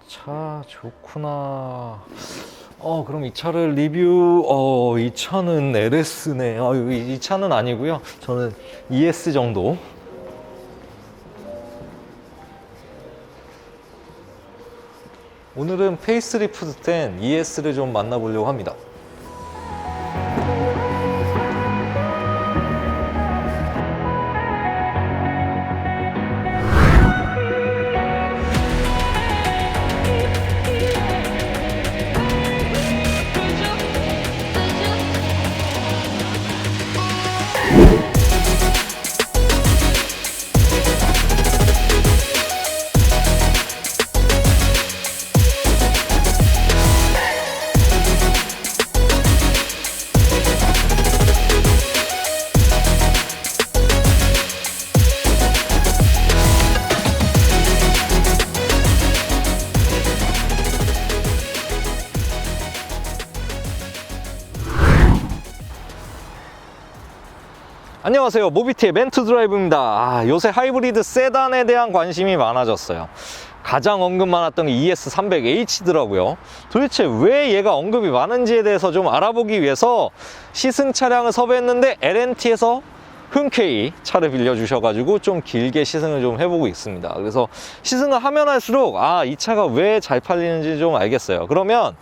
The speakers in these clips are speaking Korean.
차 좋구나. 그럼 이 차를 리뷰, 이 차는 LS네. 이 차는 아니고요. 저는 ES 정도. 오늘은 페이스리프트 된 ES를 좀 만나보려고 합니다. 안녕하세요, 모비티의 멘투드라이브입니다. 요새 하이브리드 세단에 대한 관심이 많아졌어요. 가장 언급 많았던 게 ES300H더라고요. 도대체 왜 얘가 언급이 많은지에 대해서 좀 알아보기 위해서 시승 차량을 섭외했는데 LNT에서 흔쾌히 차를 빌려주셔가지고 좀 길게 시승을 좀 해보고 있습니다. 그래서 시승을 하면 할수록 이 차가 왜 잘 팔리는지 좀 알겠어요. 그러면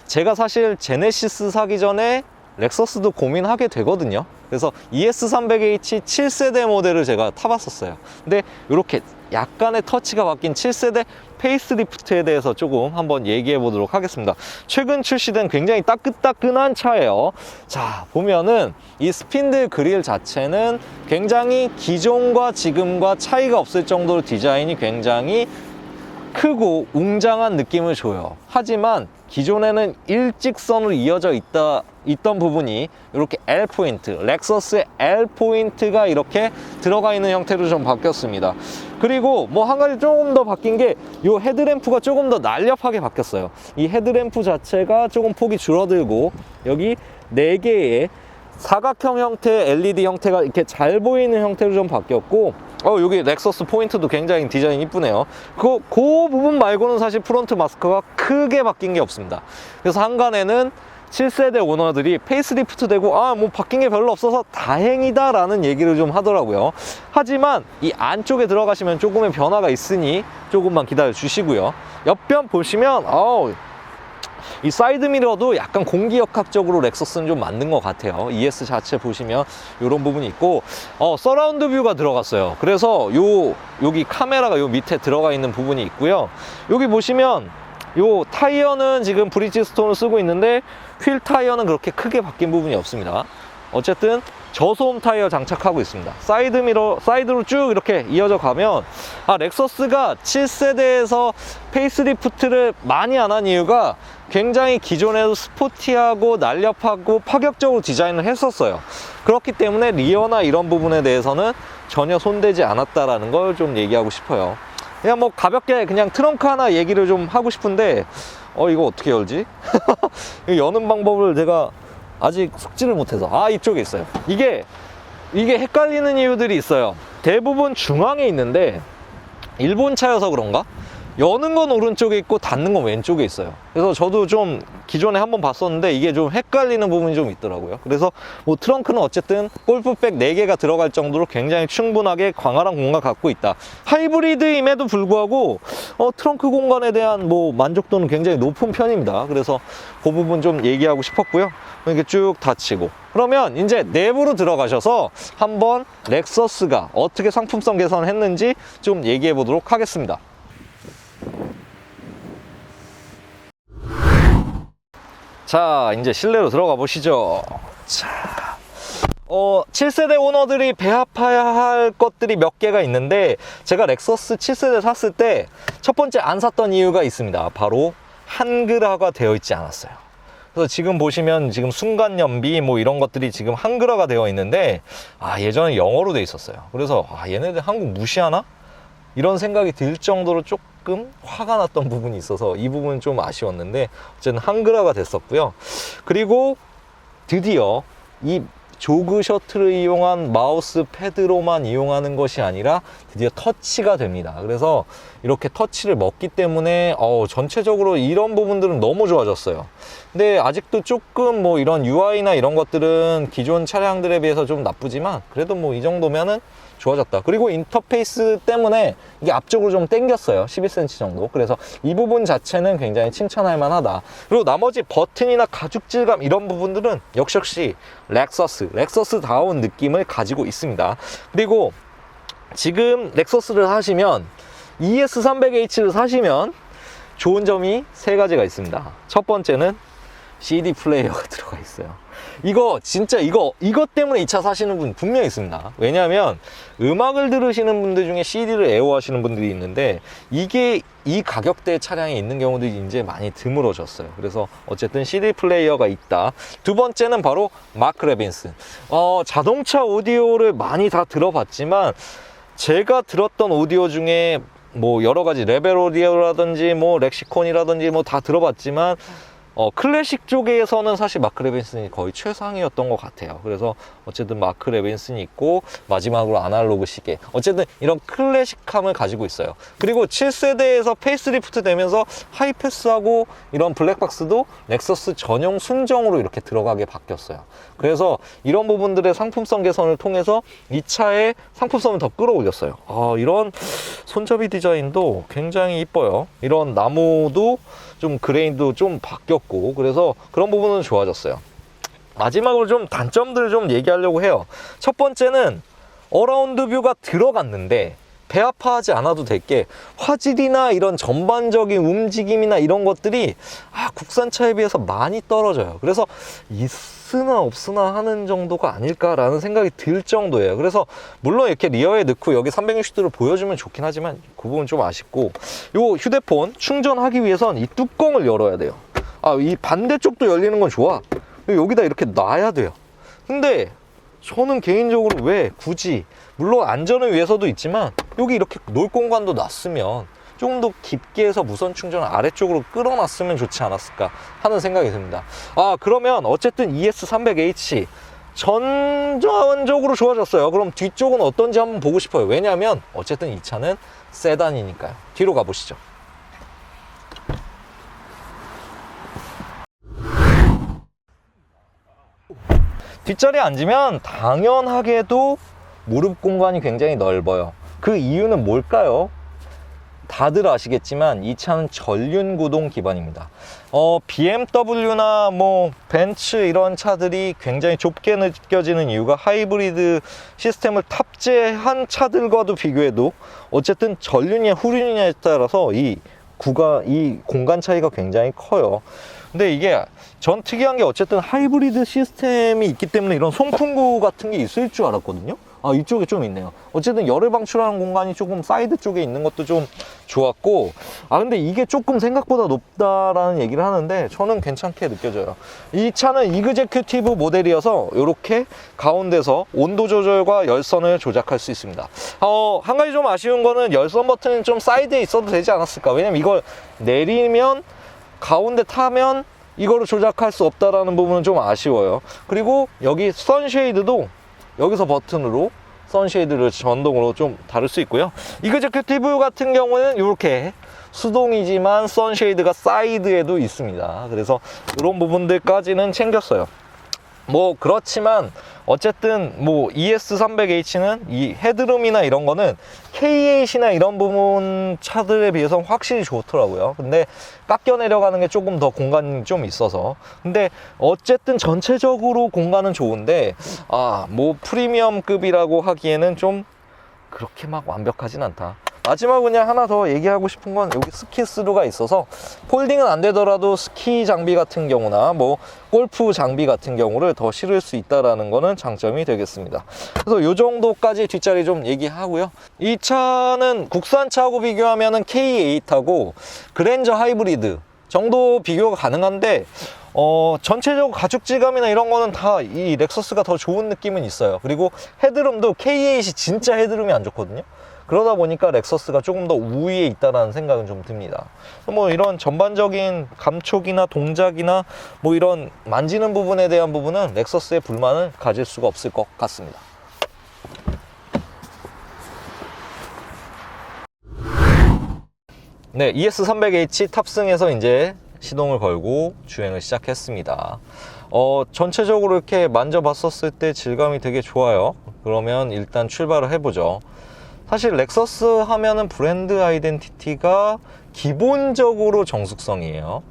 제가 사실 제네시스 사기 전에 렉서스도 고민하게 되거든요. 그래서 ES300H 7세대 모델을 제가 타봤었어요. 근데 이렇게 약간의 터치가 바뀐 7세대 페이스리프트에 대해서 조금 한번 얘기해 보도록 하겠습니다. 최근 출시된 굉장히 따끈따끈한 차예요. 자, 보면은 이 스핀들 그릴 자체는 굉장히 기존과 지금과 차이가 없을 정도로 디자인이 굉장히 크고 웅장한 느낌을 줘요. 하지만 기존에는 일직선으로 이어져 있던 부분이 이렇게 L포인트, 렉서스의 L포인트가 이렇게 들어가 있는 형태로 좀 바뀌었습니다. 그리고 뭐 한 가지 조금 더 바뀐 게 이 헤드램프가 조금 더 날렵하게 바뀌었어요. 이 헤드램프 자체가 조금 폭이 줄어들고 여기 4개의 사각형 형태의 LED 형태가 이렇게 잘 보이는 형태로 좀 바뀌었고, 여기 렉서스 포인트도 굉장히 디자인 이쁘네요. 그 부분 말고는 사실 프론트 마스크가 크게 바뀐 게 없습니다. 그래서 한간에는 7세대 오너들이 페이스리프트 되고 뭐 바뀐 게 별로 없어서 다행이다 라는 얘기를 좀 하더라고요. 하지만 이 안쪽에 들어가시면 조금의 변화가 있으니 조금만 기다려 주시고요. 옆변 보시면 이 사이드미러도 약간 공기역학적으로 렉서스는 좀 만든 것 같아요. ES 자체 보시면 이런 부분이 있고, 서라운드 뷰가 들어갔어요. 그래서 여기 카메라가 요 밑에 들어가 있는 부분이 있고요. 여기 보시면 요 타이어는 지금 브리지스톤을 쓰고 있는데 휠 타이어는 그렇게 크게 바뀐 부분이 없습니다. 어쨌든 저소음 타이어 장착하고 있습니다. 사이드로 쭉 이렇게 이어져 가면 렉서스가 7세대에서 페이스리프트를 많이 안 한 이유가 굉장히 기존에도 스포티하고 날렵하고 파격적으로 디자인을 했었어요. 그렇기 때문에 리어나 이런 부분에 대해서는 전혀 손대지 않았다라는 걸 좀 얘기하고 싶어요. 그냥 뭐 가볍게 그냥 트렁크 하나 얘기를 좀 하고 싶은데 이거 어떻게 열지? 여는 방법을 제가 아직 숙지를 못해서 이쪽에 있어요. 이게 헷갈리는 이유들이 있어요. 대부분 중앙에 있는데 일본 차여서 그런가? 여는 건 오른쪽에 있고 닫는 건 왼쪽에 있어요. 그래서 저도 좀 기존에 한번 봤었는데 이게 좀 헷갈리는 부분이 좀 있더라고요. 그래서 뭐 트렁크는 어쨌든 골프백 4개가 들어갈 정도로 굉장히 충분하게 광활한 공간을 갖고 있다. 하이브리드임에도 불구하고 트렁크 공간에 대한 뭐 만족도는 굉장히 높은 편입니다. 그래서 그 부분 좀 얘기하고 싶었고요. 이렇게 쭉 닫히고, 그러면 이제 내부로 들어가셔서 한번 렉서스가 어떻게 상품성 개선을 했는지 좀 얘기해 보도록 하겠습니다. 자, 이제 실내로 들어가 보시죠. 자, 7세대 오너들이 배합해야 할 것들이 몇 개가 있는데, 제가 렉서스 7세대 샀을 때 첫 번째 안 샀던 이유가 있습니다. 바로 한글화가 되어 있지 않았어요. 그래서 지금 보시면 지금 순간 연비 뭐 이런 것들이 지금 한글화가 되어 있는데 예전에 영어로 돼 있었어요. 그래서 얘네들 한국 무시하나? 이런 생각이 들 정도로 조금 화가 났던 부분이 있어서 이 부분은 좀 아쉬웠는데 어쨌든 한글화가 됐었고요. 그리고 드디어 이 조그 셔틀을 이용한 마우스 패드로만 이용하는 것이 아니라 드디어 터치가 됩니다. 그래서 이렇게 터치를 먹기 때문에 전체적으로 이런 부분들은 너무 좋아졌어요. 근데 아직도 조금 뭐 이런 UI나 이런 것들은 기존 차량들에 비해서 좀 나쁘지만 그래도 뭐 이 정도면은 좋아졌다. 그리고 인터페이스 때문에 이게 앞쪽으로 좀 당겼어요. 11cm 정도. 그래서 이 부분 자체는 굉장히 칭찬할 만하다. 그리고 나머지 버튼이나 가죽질감 이런 부분들은 역시 렉서스다운 느낌을 가지고 있습니다. 그리고 지금 렉서스를 하시면 ES300H를 사시면 좋은 점이 세 가지가 있습니다. 첫 번째는 CD 플레이어가 들어가 있어요. 이거 진짜 이것 때문에 이 차 사시는 분 분명히 있습니다. 왜냐하면 음악을 들으시는 분들 중에 CD를 애호하시는 분들이 있는데 이게 이 가격대 차량에 있는 경우들이 이제 많이 드물어졌어요. 그래서 어쨌든 CD 플레이어가 있다. 두 번째는 바로 마크 레빈슨. 자동차 오디오를 많이 다 들어봤지만 제가 들었던 오디오 중에 뭐 여러 가지 레벨 오디오라든지 뭐 렉시콘이라든지 뭐 다 들어봤지만 클래식 쪽에서는 사실 마크 레빈슨이 거의 최상이었던 것 같아요. 그래서 어쨌든 마크 레빈슨이 있고 마지막으로 아날로그 시계, 어쨌든 이런 클래식함을 가지고 있어요. 그리고 7세대에서 페이스리프트 되면서 하이패스하고 이런 블랙박스도 렉서스 전용 순정으로 이렇게 들어가게 바뀌었어요. 그래서 이런 부분들의 상품성 개선을 통해서 이 차의 상품성을 더 끌어올렸어요. 이런 손잡이 디자인도 굉장히 이뻐요. 이런 나무도 좀 그레인도 좀 바뀌었고, 그래서 그런 부분은 좋아졌어요. 마지막으로 좀 단점들을 좀 얘기하려고 해요. 첫 번째는 어라운드 뷰가 들어갔는데 배 아파하지 않아도 될 게 화질이나 이런 전반적인 움직임이나 이런 것들이 국산차에 비해서 많이 떨어져요. 그래서 있으나 없으나 하는 정도가 아닐까라는 생각이 들 정도예요. 그래서 물론 이렇게 리어에 넣고 여기 360도를 보여주면 좋긴 하지만 그 부분 좀 아쉽고, 요 휴대폰 충전하기 위해선 이 뚜껑을 열어야 돼요. 이 반대쪽도 열리는 건 좋아. 여기다 이렇게 놔야 돼요. 근데 저는 개인적으로 왜 굳이, 물론 안전을 위해서도 있지만 여기 이렇게 놓을 공간도 놨으면 조금 더 깊게 해서 무선 충전을 아래쪽으로 끌어놨으면 좋지 않았을까 하는 생각이 듭니다. 그러면 어쨌든 ES300H 전반적으로 좋아졌어요. 그럼 뒤쪽은 어떤지 한번 보고 싶어요. 왜냐하면 어쨌든 이 차는 세단이니까요. 뒤로 가보시죠. 뒷자리에 앉으면 당연하게도 무릎 공간이 굉장히 넓어요. 그 이유는 뭘까요? 다들 아시겠지만 이 차는 전륜 구동 기반입니다. BMW나 뭐 벤츠 이런 차들이 굉장히 좁게 느껴지는 이유가 하이브리드 시스템을 탑재한 차들과도 비교해도 어쨌든 전륜이냐 후륜이냐에 따라서 이 공간 차이가 굉장히 커요. 근데 이게 전 특이한 게 어쨌든 하이브리드 시스템이 있기 때문에 이런 송풍구 같은 게 있을 줄 알았거든요. 이쪽에 좀 있네요. 어쨌든 열을 방출하는 공간이 조금 사이드 쪽에 있는 것도 좀 좋았고, 근데 이게 조금 생각보다 높다라는 얘기를 하는데 저는 괜찮게 느껴져요. 이 차는 이그제큐티브 모델이어서 이렇게 가운데서 온도 조절과 열선을 조작할 수 있습니다. 한 가지 좀 아쉬운 거는 열선 버튼은 좀 사이드에 있어도 되지 않았을까. 왜냐면 이걸 내리면 가운데 타면 이거를 조작할 수 없다라는 부분은 좀 아쉬워요. 그리고 여기 선쉐이드도 여기서 버튼으로 선쉐이드를 전동으로 좀 다룰 수 있고요. 이그제큐티브 같은 경우는 이렇게 수동이지만 선쉐이드가 사이드에도 있습니다. 그래서 이런 부분들까지는 챙겼어요. 뭐 그렇지만 어쨌든 뭐 ES300H는 이 헤드룸이나 이런 거는 K8이나 이런 부분 차들에 비해서 확실히 좋더라고요. 근데 깎여 내려가는 게 조금 더 공간이 좀 있어서, 근데 어쨌든 전체적으로 공간은 좋은데 뭐 프리미엄급이라고 하기에는 좀 그렇게 막 완벽하진 않다. 마지막으로 그냥 하나 더 얘기하고 싶은 건 여기 스키 스루가 있어서 폴딩은 안 되더라도 스키 장비 같은 경우나 뭐 골프 장비 같은 경우를 더 실을 수 있다는 거는 장점이 되겠습니다. 그래서 이 정도까지 뒷자리 좀 얘기하고요. 이 차는 국산차하고 비교하면 K8하고 그랜저 하이브리드 정도 비교가 가능한데 전체적으로 가죽질감이나 이런 거는 다 이 렉서스가 더 좋은 느낌은 있어요. 그리고 헤드룸도 K8이 진짜 헤드룸이 안 좋거든요. 그러다 보니까 렉서스가 조금 더 우위에 있다라는 생각은 좀 듭니다. 뭐 이런 전반적인 감촉이나 동작이나 뭐 이런 만지는 부분에 대한 부분은 렉서스의 불만을 가질 수가 없을 것 같습니다. 네, ES300H 탑승해서 이제 시동을 걸고 주행을 시작했습니다. 전체적으로 이렇게 만져봤었을 때 질감이 되게 좋아요. 그러면 일단 출발을 해보죠. 사실 렉서스 하면은 브랜드 아이덴티티가 기본적으로 정숙성이에요.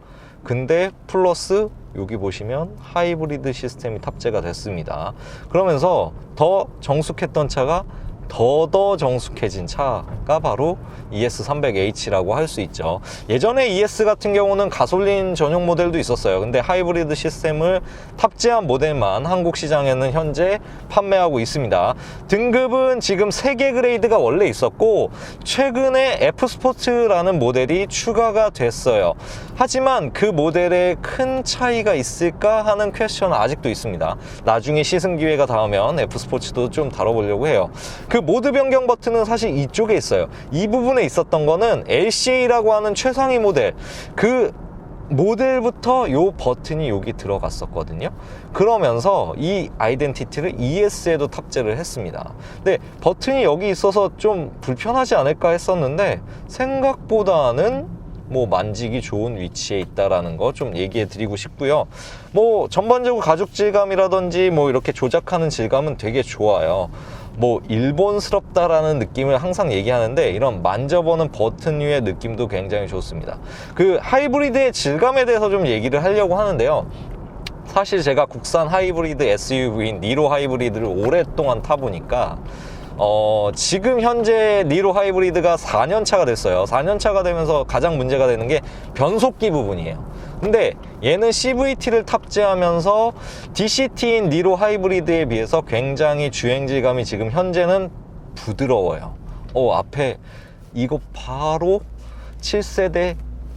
근데 플러스 여기 보시면 하이브리드 시스템이 탑재가 됐습니다. 그러면서 더 정숙했던 차가 더 정숙해진 차가 바로 ES300H라고 할 수 있죠. 예전에 ES 같은 경우는 가솔린 전용 모델도 있었어요. 근데 하이브리드 시스템을 탑재한 모델만 한국 시장에는 현재 판매하고 있습니다. 등급은 지금 3개 그레이드가 원래 있었고 최근에 F스포츠라는 모델이 추가가 됐어요. 하지만 그 모델에 큰 차이가 있을까 하는 퀘스천은 아직도 있습니다. 나중에 시승 기회가 닿으면 F스포츠도 좀 다뤄보려고 해요. 그 모드 변경 버튼은 사실 이쪽에 있어요. 이 부분에 있었던 거는 LCA라고 하는 최상위 모델, 그 모델부터 요 버튼이 여기 들어갔었거든요. 그러면서 이 아이덴티티를 ES에도 탑재를 했습니다. 근데 버튼이 여기 있어서 좀 불편하지 않을까 했었는데 생각보다는 뭐 만지기 좋은 위치에 있다라는 거 좀 얘기해 드리고 싶고요. 뭐 전반적으로 가죽 질감이라든지 뭐 이렇게 조작하는 질감은 되게 좋아요. 뭐 일본스럽다라는 느낌을 항상 얘기하는데 이런 만져보는 버튼류의 느낌도 굉장히 좋습니다. 그 하이브리드의 질감에 대해서 좀 얘기를 하려고 하는데요. 사실 제가 국산 하이브리드 SUV인 니로 하이브리드를 오랫동안 타보니까 지금 현재 니로 하이브리드가 4년차가 됐어요. 4년차가 되면서 가장 문제가 되는 게 변속기 부분이에요. 근데 얘는 CVT를 탑재하면서 DCT인 니로 하이브리드에 비해서 굉장히 주행질감이 지금 현재는 부드러워요. 앞에 이거 바로 7세대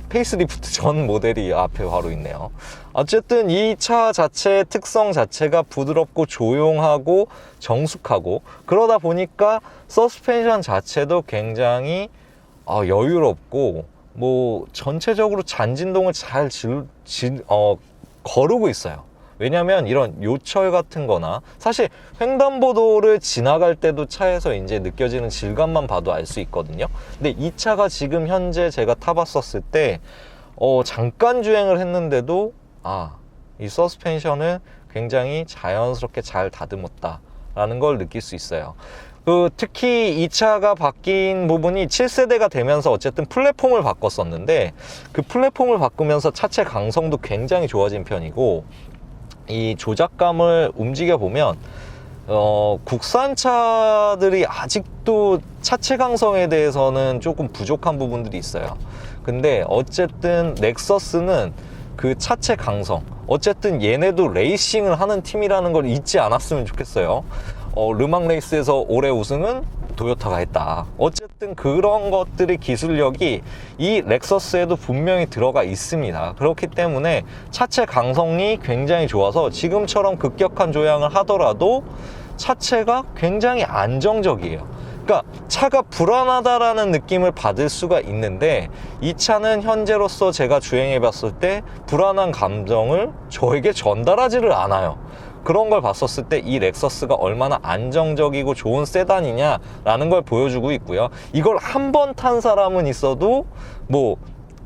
페이스리프트 전 모델이 앞에 바로 있네요. 어쨌든 이 차 자체의 특성 자체가 부드럽고 조용하고 정숙하고 그러다 보니까 서스펜션 자체도 굉장히 여유롭고 뭐 전체적으로 잔진동을 잘 거르고 있어요. 왜냐면 이런 요철 같은 거나 사실 횡단보도를 지나갈 때도 차에서 이제 느껴지는 질감만 봐도 알 수 있거든요. 근데 이 차가 지금 현재 제가 타봤었을 때 잠깐 주행을 했는데도 이 서스펜션을 굉장히 자연스럽게 잘 다듬었다 라는 걸 느낄 수 있어요. 특히 이 차가 바뀐 부분이 7세대가 되면서 어쨌든 플랫폼을 바꿨었는데 그 플랫폼을 바꾸면서 차체 강성도 굉장히 좋아진 편이고 이 조작감을 움직여 보면 국산차들이 아직도 차체 강성에 대해서는 조금 부족한 부분들이 있어요. 근데 어쨌든 넥서스는 그 차체 강성, 어쨌든 얘네도 레이싱을 하는 팀이라는 걸 잊지 않았으면 좋겠어요. 르망 레이스에서 올해 우승은 도요타가 했다. 어쨌든 그런 것들의 기술력이 이 렉서스에도 분명히 들어가 있습니다. 그렇기 때문에 차체 강성이 굉장히 좋아서 지금처럼 급격한 조향을 하더라도 차체가 굉장히 안정적이에요. 그러니까 차가 불안하다라는 느낌을 받을 수가 있는데 이 차는 현재로서 제가 주행해 봤을 때 불안한 감정을 저에게 전달하지를 않아요. 그런 걸 봤었을 때 이 렉서스가 얼마나 안정적이고 좋은 세단이냐라는 걸 보여주고 있고요. 이걸 한 번 탄 사람은 있어도 뭐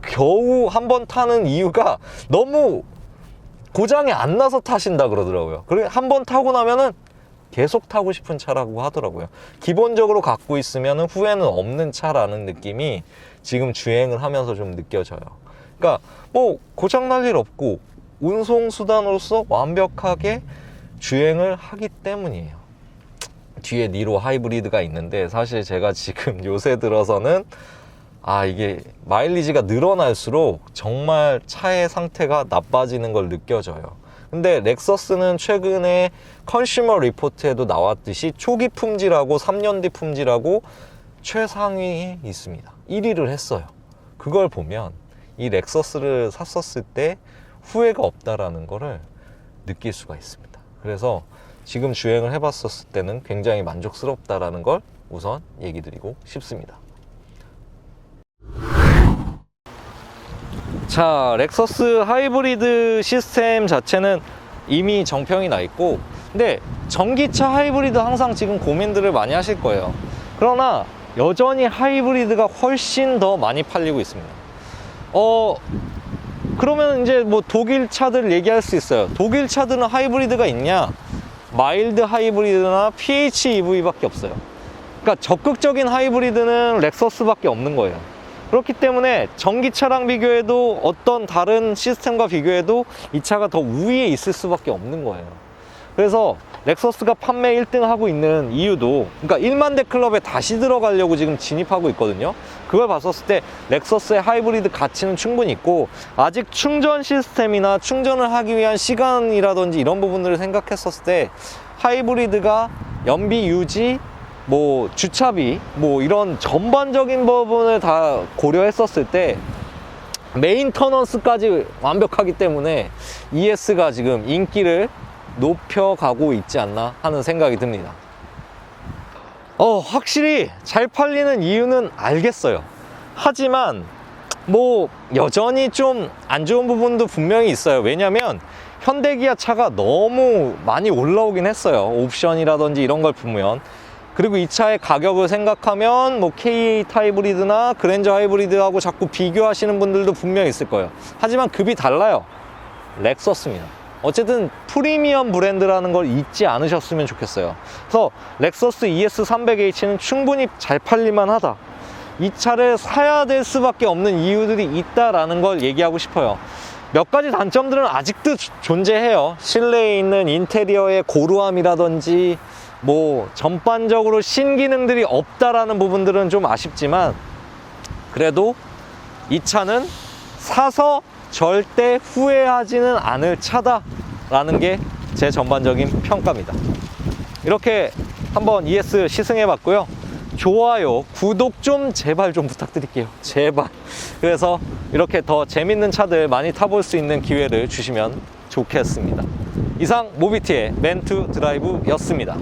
겨우 한 번 타는 이유가 너무 고장이 안 나서 타신다 그러더라고요. 그리고 한 번 타고 나면은 계속 타고 싶은 차라고 하더라고요. 기본적으로 갖고 있으면 후회는 없는 차라는 느낌이 지금 주행을 하면서 좀 느껴져요. 그러니까 뭐 고장 날 일 없고 운송수단으로서 완벽하게 주행을 하기 때문이에요. 뒤에 니로 하이브리드가 있는데 사실 제가 지금 요새 들어서는 이게 마일리지가 늘어날수록 정말 차의 상태가 나빠지는 걸 느껴져요. 근데 렉서스는 최근에 컨슈머 리포트에도 나왔듯이 초기 품질하고 3년 뒤 품질하고 최상위에 있습니다. 1위를 했어요. 그걸 보면 이 렉서스를 샀었을 때 후회가 없다라는 거를 느낄 수가 있습니다. 그래서 지금 주행을 해봤었을 때는 굉장히 만족스럽다라는 걸 우선 얘기 드리고 싶습니다. 자, 렉서스 하이브리드 시스템 자체는 이미 정평이 나 있고, 근데 전기차 하이브리드 항상 지금 고민들을 많이 하실 거예요. 그러나 여전히 하이브리드가 훨씬 더 많이 팔리고 있습니다. 그러면 이제 뭐 독일 차들 얘기할 수 있어요. 독일 차들은 하이브리드가 있냐? 마일드 하이브리드나 PHEV 밖에 없어요. 그러니까 적극적인 하이브리드는 렉서스밖에 없는 거예요. 그렇기 때문에 전기차랑 비교해도 어떤 다른 시스템과 비교해도 이 차가 더 우위에 있을 수밖에 없는 거예요. 그래서 렉서스가 판매 1등 하고 있는 이유도, 그러니까 1만 대 클럽에 다시 들어가려고 지금 진입하고 있거든요. 그걸 봤었을 때 렉서스의 하이브리드 가치는 충분히 있고, 아직 충전 시스템이나 충전을 하기 위한 시간이라든지 이런 부분들을 생각했었을 때 하이브리드가 연비 유지, 뭐 주차비, 뭐 이런 전반적인 부분을 다 고려했었을 때 메인터넌스까지 완벽하기 때문에 ES가 지금 인기를 높여가고 있지 않나 하는 생각이 듭니다. 확실히 잘 팔리는 이유는 알겠어요. 하지만 뭐 여전히 좀 안 좋은 부분도 분명히 있어요. 왜냐면 현대기아 차가 너무 많이 올라오긴 했어요. 옵션이라든지 이런 걸 보면. 그리고 이 차의 가격을 생각하면 뭐 K8 하이브리드나 그랜저 하이브리드하고 자꾸 비교하시는 분들도 분명히 있을 거예요. 하지만 급이 달라요. 렉서스입니다. 어쨌든 프리미엄 브랜드라는 걸 잊지 않으셨으면 좋겠어요. 그래서 렉서스 ES300H는 충분히 잘 팔릴만 하다. 이 차를 사야 될 수밖에 없는 이유들이 있다라는 걸 얘기하고 싶어요. 몇 가지 단점들은 아직도 존재해요. 실내에 있는 인테리어의 고루함이라든지 뭐 전반적으로 신기능들이 없다라는 부분들은 좀 아쉽지만, 그래도 이 차는 사서 절대 후회하지는 않을 차다라는 게 제 전반적인 평가입니다. 이렇게 한번 ES 시승해 봤고요. 좋아요, 구독 좀 제발 좀 부탁드릴게요. 제발. 그래서 이렇게 더 재밌는 차들 많이 타볼 수 있는 기회를 주시면 좋겠습니다. 이상 모비티의 맨투 드라이브였습니다.